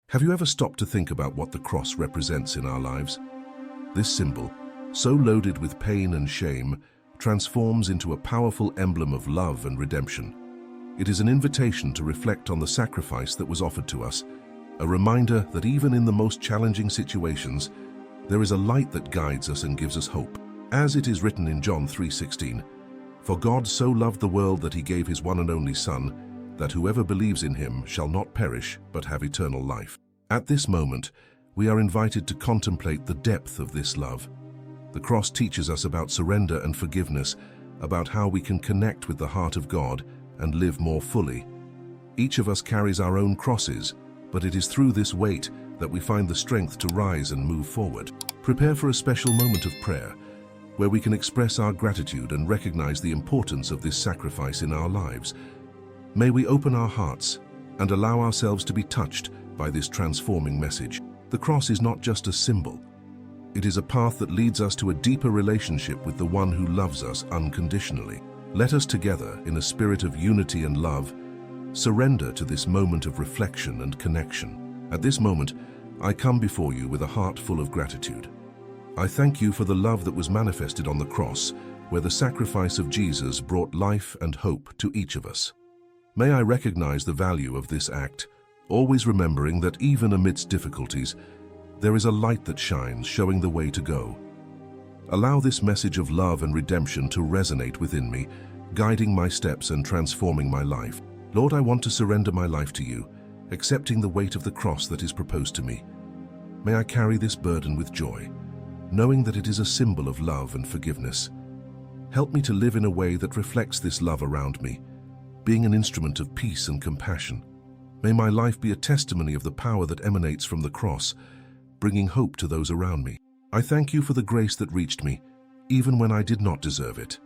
Have you ever stopped to think about what the cross represents in our lives? This symbol, so loaded with pain and shame, transforms into a powerful emblem of love and redemption. It is an invitation to reflect on the sacrifice that was offered to us, a reminder that even in the most challenging situations, there is a light that guides us and gives us hope. As it is written in John 3:16, "For God so loved the world that he gave his one and only Son, that whoever believes in him shall not perish but have eternal life." At this moment, we are invited to contemplate the depth of this love. The cross teaches us about surrender and forgiveness, about how we can connect with the heart of God and live more fully. Each of us carries our own crosses, but it is through this weight that we find the strength to rise and move forward. Prepare for a special moment of prayer, where we can express our gratitude and recognize the importance of this sacrifice in our lives. May we open our hearts and allow ourselves to be touched by this transforming message. The cross is not just a symbol. It is a path that leads us to a deeper relationship with the one who loves us unconditionally. Let us together, in a spirit of unity and love, surrender to this moment of reflection and connection. At this moment, I come before you with a heart full of gratitude. I thank you for the love that was manifested on the cross, where the sacrifice of Jesus brought life and hope to each of us. May I recognize the value of this act, always remembering that even amidst difficulties, there is a light that shines, showing the way to go. Allow this message of love and redemption to resonate within me, guiding my steps and transforming my life. Lord, I want to surrender my life to you, accepting the weight of the cross that is proposed to me. May I carry this burden with joy, knowing that it is a symbol of love and forgiveness. Help me to live in a way that reflects this love around me, being an instrument of peace and compassion. May my life be a testimony of the power that emanates from the cross, bringing hope to those around me. I thank you for the grace that reached me, even when I did not deserve it.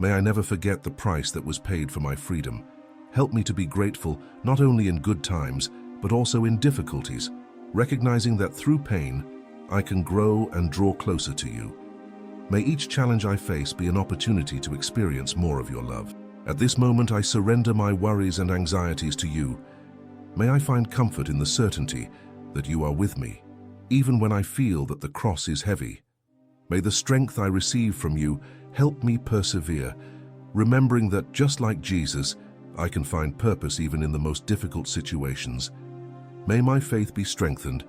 May I never forget the price that was paid for my freedom. Help me to be grateful not only in good times, but also in difficulties, recognizing that through pain, I can grow and draw closer to you. May each challenge I face be an opportunity to experience more of your love. At this moment, I surrender my worries and anxieties to you. May I find comfort in the certainty that you are with me, even when I feel that the cross is heavy. May the strength I receive from you help me persevere, remembering that just like Jesus, I can find purpose even in the most difficult situations. May my faith be strengthened,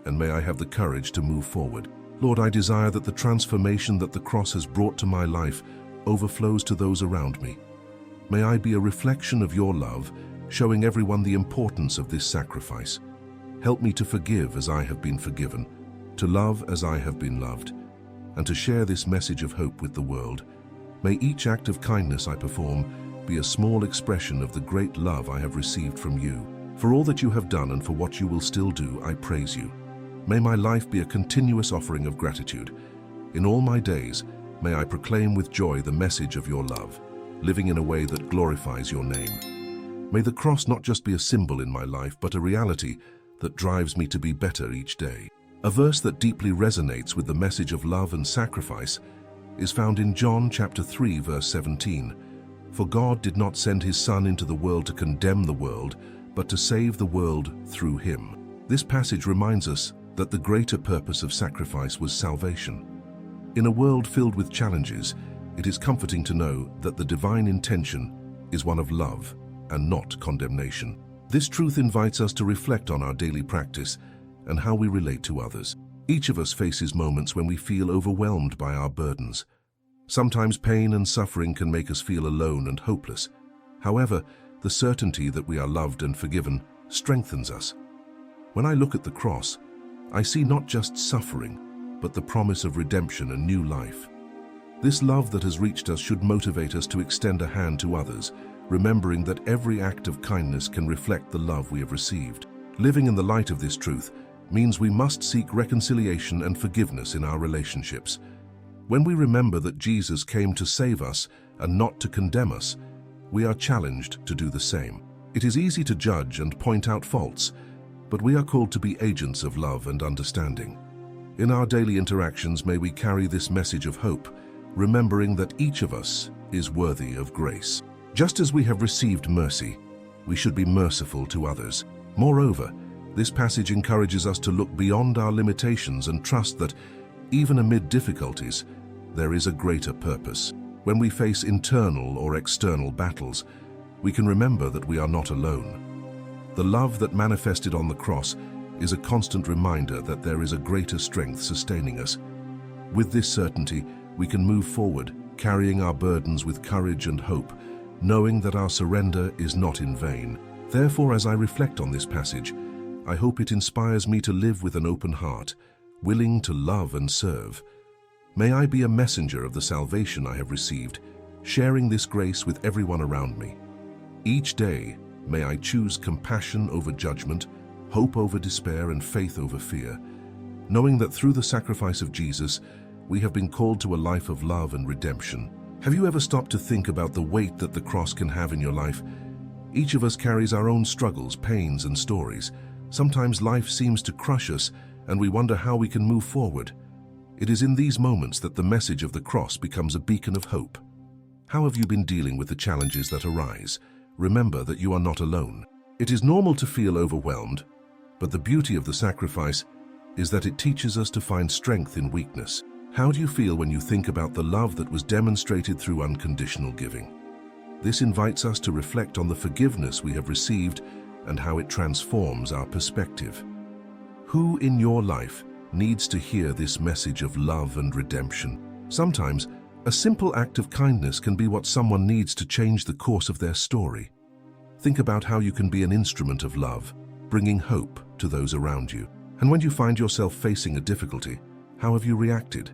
and may I have the courage to move forward. Lord, I desire that the transformation that the cross has brought to my life overflows to those around me. May I be a reflection of your love, showing everyone the importance of this sacrifice. Help me to forgive as I have been forgiven, to love as I have been loved, and to share this message of hope with the world. May each act of kindness I perform be a small expression of the great love I have received from you. For all that you have done and for what you will still do, I praise you. May my life be a continuous offering of gratitude. In all my days, may I proclaim with joy the message of your love, living in a way that glorifies your name. May the cross not just be a symbol in my life, but a reality that drives me to be better each day. A verse that deeply resonates with the message of love and sacrifice is found in John chapter 3, verse 17. "For God did not send his Son into the world to condemn the world, but to save the world through him." This passage reminds us that the greater purpose of sacrifice was salvation. In a world filled with challenges, it is comforting to know that the divine intention is one of love and not condemnation. This truth invites us to reflect on our daily practice and how we relate to others. Each of us faces moments when we feel overwhelmed by our burdens. Sometimes pain and suffering can make us feel alone and hopeless. However, the certainty that we are loved and forgiven strengthens us. When I look at the cross, I see not just suffering, but the promise of redemption and new life. This love that has reached us should motivate us to extend a hand to others, remembering that every act of kindness can reflect the love we have received. Living in the light of this truth means we must seek reconciliation and forgiveness in our relationships. When we remember that Jesus came to save us and not to condemn us, we are challenged to do the same. It is easy to judge and point out faults, but we are called to be agents of love and understanding. In our daily interactions, may we carry this message of hope, remembering that each of us is worthy of grace. Just as we have received mercy, we should be merciful to others. Moreover, This passage encourages us to look beyond our limitations and trust that, even amid difficulties, there is a greater purpose. When we face internal or external battles, we can remember that we are not alone. The love that manifested on the cross is a constant reminder that there is a greater strength sustaining us. With this certainty, we can move forward, carrying our burdens with courage and hope, knowing that our surrender is not in vain. Therefore, as I reflect on this passage, I hope it inspires me to live with an open heart, willing to love and serve. May I be a messenger of the salvation I have received, sharing this grace with everyone around me. Each day, may I choose compassion over judgment, hope over despair, and faith over fear, knowing that through the sacrifice of Jesus, we have been called to a life of love and redemption. Have you ever stopped to think about the weight that the cross can have in your life? Each of us carries our own struggles, pains, and stories. Sometimes life seems to crush us, and we wonder how we can move forward. It is in these moments that the message of the cross becomes a beacon of hope. How have you been dealing with the challenges that arise? Remember that you are not alone. It is normal to feel overwhelmed, but the beauty of the sacrifice is that it teaches us to find strength in weakness. How do you feel when you think about the love that was demonstrated through unconditional giving? This invites us to reflect on the forgiveness we have received and how it transforms our perspective. Who in your life needs to hear this message of love and redemption? Sometimes, a simple act of kindness can be what someone needs to change the course of their story. Think about how you can be an instrument of love, bringing hope to those around you. And when you find yourself facing a difficulty, how have you reacted?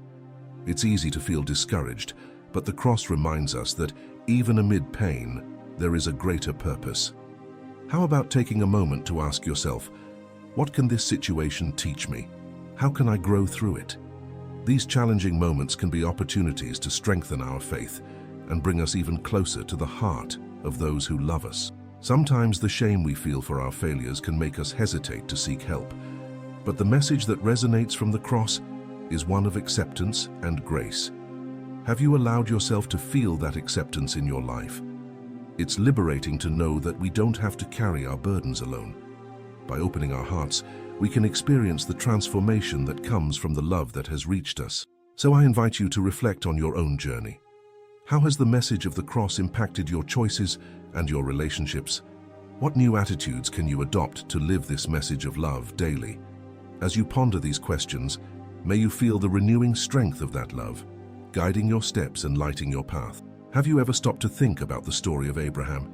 It's easy to feel discouraged, but the cross reminds us that even amid pain, there is a greater purpose. How about taking a moment to ask yourself, what can this situation teach me? How can I grow through it? These challenging moments can be opportunities to strengthen our faith and bring us even closer to the heart of those who love us. Sometimes the shame we feel for our failures can make us hesitate to seek help, but the message that resonates from the cross is one of acceptance and grace. Have you allowed yourself to feel that acceptance in your life? It's liberating to know that we don't have to carry our burdens alone. By opening our hearts, we can experience the transformation that comes from the love that has reached us. So I invite you to reflect on your own journey. How has the message of the cross impacted your choices and your relationships? What new attitudes can you adopt to live this message of love daily? As you ponder these questions, may you feel the renewing strength of that love, guiding your steps and lighting your path. Have you ever stopped to think about the story of Abraham?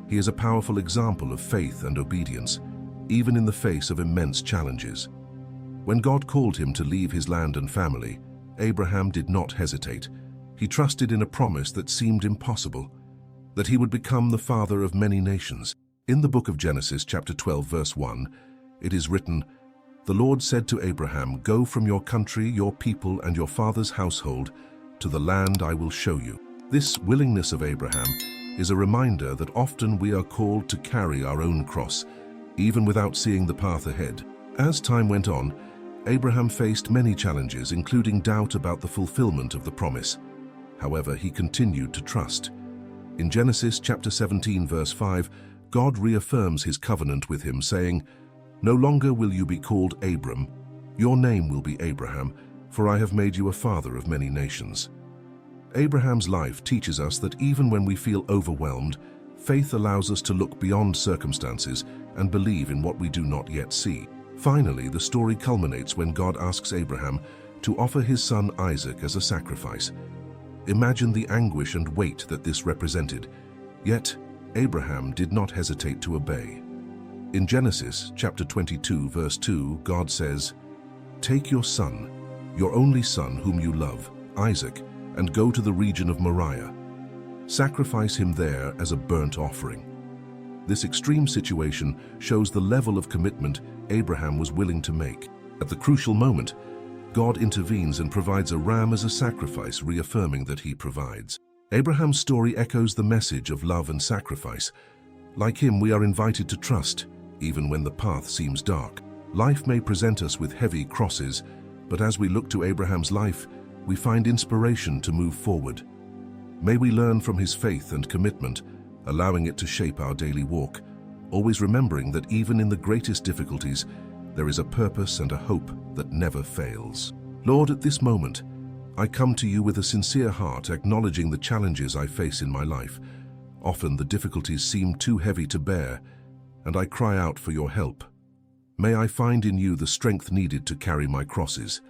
He is a powerful example of faith and obedience, even in the face of immense challenges. When God called him to leave his land and family, Abraham did not hesitate. He trusted in a promise that seemed impossible, that he would become the father of many nations. In the book of Genesis, chapter 12, verse 1, it is written, "The Lord said to Abraham, 'Go from your country, your people, and your father's household to the land I will show you.'" This willingness of Abraham is a reminder that often we are called to carry our own cross, even without seeing the path ahead. As time went on, Abraham faced many challenges, including doubt about the fulfillment of the promise. However, he continued to trust. In Genesis chapter 17, verse 5, God reaffirms his covenant with him, saying, "No longer will you be called Abram, your name will be Abraham, for I have made you a father of many nations." Abraham's life teaches us that even when we feel overwhelmed, faith allows us to look beyond circumstances and believe in what we do not yet see. Finally, the story culminates when God asks Abraham to offer his son Isaac as a sacrifice. Imagine the anguish and weight that this represented. Yet, Abraham did not hesitate to obey. In Genesis chapter 22, verse 2, God says, "Take your son, your only son whom you love, Isaac, and go to the region of Moriah. Sacrifice him there as a burnt offering." This extreme situation shows the level of commitment Abraham was willing to make. At the crucial moment, God intervenes and provides a ram as a sacrifice, reaffirming that he provides. Abraham's story echoes the message of love and sacrifice. Like him, we are invited to trust, even when the path seems dark. Life may present us with heavy crosses, but as we look to Abraham's life, we find inspiration to move forward. May we learn from his faith and commitment, allowing it to shape our daily walk. always remembering that even in the greatest difficulties, there is a purpose and a hope that never fails. Lord, at this moment, I come to you with a sincere heart, acknowledging the challenges I face in my life. Often the difficulties seem too heavy to bear, and I cry out for your help. May I find in you the strength needed to carry my crosses.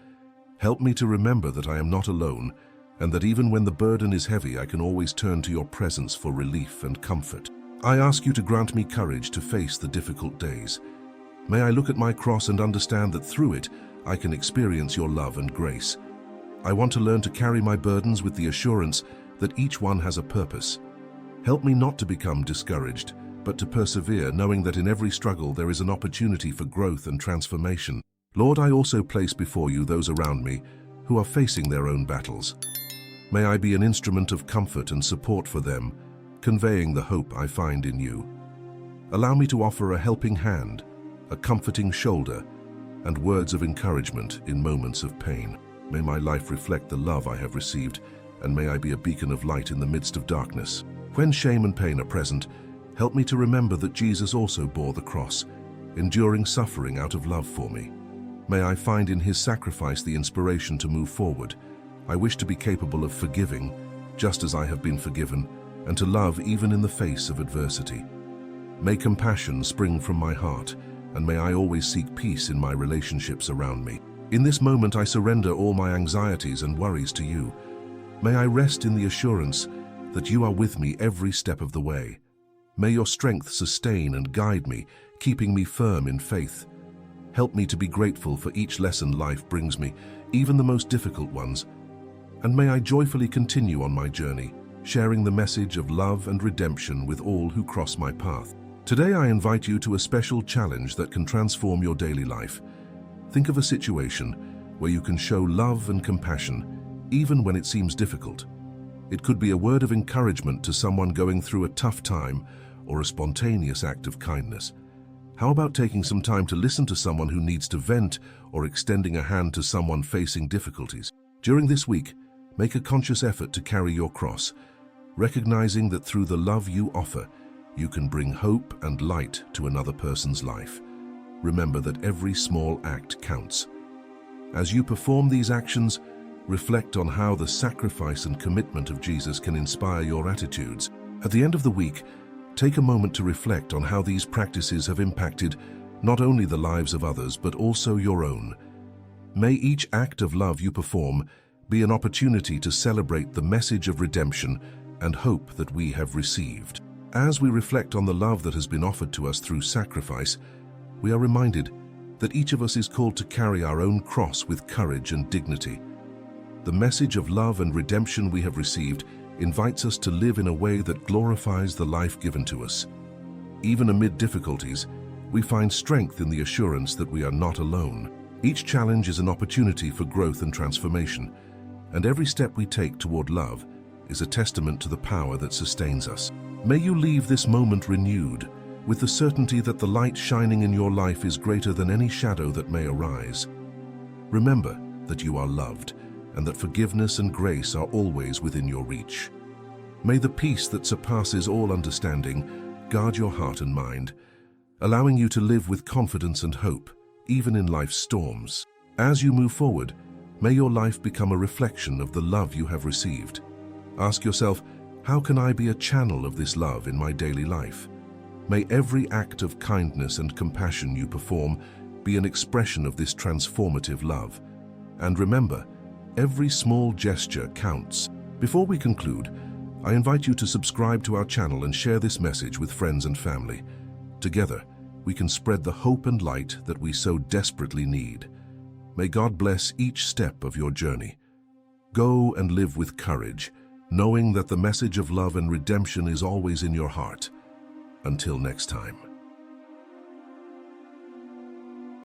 Help me to remember that I am not alone, and that even when the burden is heavy, I can always turn to your presence for relief and comfort. I ask you to grant me courage to face the difficult days. May I look at my cross and understand that through it, I can experience your love and grace. I want to learn to carry my burdens with the assurance that each one has a purpose. Help me not to become discouraged, but to persevere, knowing that in every struggle there is an opportunity for growth and transformation. Lord, I also place before you those around me who are facing their own battles. May I be an instrument of comfort and support for them, conveying the hope I find in you. Allow me to offer a helping hand, a comforting shoulder, and words of encouragement in moments of pain. May my life reflect the love I have received, and may I be a beacon of light in the midst of darkness. When shame and pain are present, help me to remember that Jesus also bore the cross, enduring suffering out of love for me. May I find in his sacrifice the inspiration to move forward. I wish to be capable of forgiving, just as I have been forgiven, and to love even in the face of adversity. May compassion spring from my heart, and may I always seek peace in my relationships around me. In this moment, I surrender all my anxieties and worries to you. May I rest in the assurance that you are with me every step of the way. May your strength sustain and guide me, keeping me firm in faith. Help me to be grateful for each lesson life brings me, even the most difficult ones. And may I joyfully continue on my journey, sharing the message of love and redemption with all who cross my path. Today I invite you to a special challenge that can transform your daily life. Think of a situation where you can show love and compassion, even when it seems difficult. It could be a word of encouragement to someone going through a tough time, or a spontaneous act of kindness. How about taking some time to listen to someone who needs to vent, or extending a hand to someone facing difficulties? During this week, make a conscious effort to carry your cross, recognizing that through the love you offer, you can bring hope and light to another person's life. Remember that every small act counts. As you perform these actions, reflect on how the sacrifice and commitment of Jesus can inspire your attitudes. At the end of the week, take a moment to reflect on how these practices have impacted not only the lives of others, but also your own. May each act of love you perform be an opportunity to celebrate the message of redemption and hope that we have received. As we reflect on the love that has been offered to us through sacrifice, we are reminded that each of us is called to carry our own cross with courage and dignity. The message of love and redemption we have received invites us to live in a way that glorifies the life given to us. Even amid difficulties, we find strength in the assurance that we are not alone. Each challenge is an opportunity for growth and transformation, and every step we take toward love is a testament to the power that sustains us. May you leave this moment renewed, with the certainty that the light shining in your life is greater than any shadow that may arise. Remember that you are loved, and that forgiveness and grace are always within your reach. May the peace that surpasses all understanding guard your heart and mind, allowing you to live with confidence and hope, even in life's storms. As you move forward, may your life become a reflection of the love you have received. Ask yourself, how can I be a channel of this love in my daily life? May every act of kindness and compassion you perform be an expression of this transformative love. And remember, every small gesture counts. Before we conclude, I invite you to subscribe to our channel and share this message with friends and family. Together, we can spread the hope and light that we so desperately need. May God bless each step of your journey. Go and live with courage, knowing that the message of love and redemption is always in your heart. Until next time.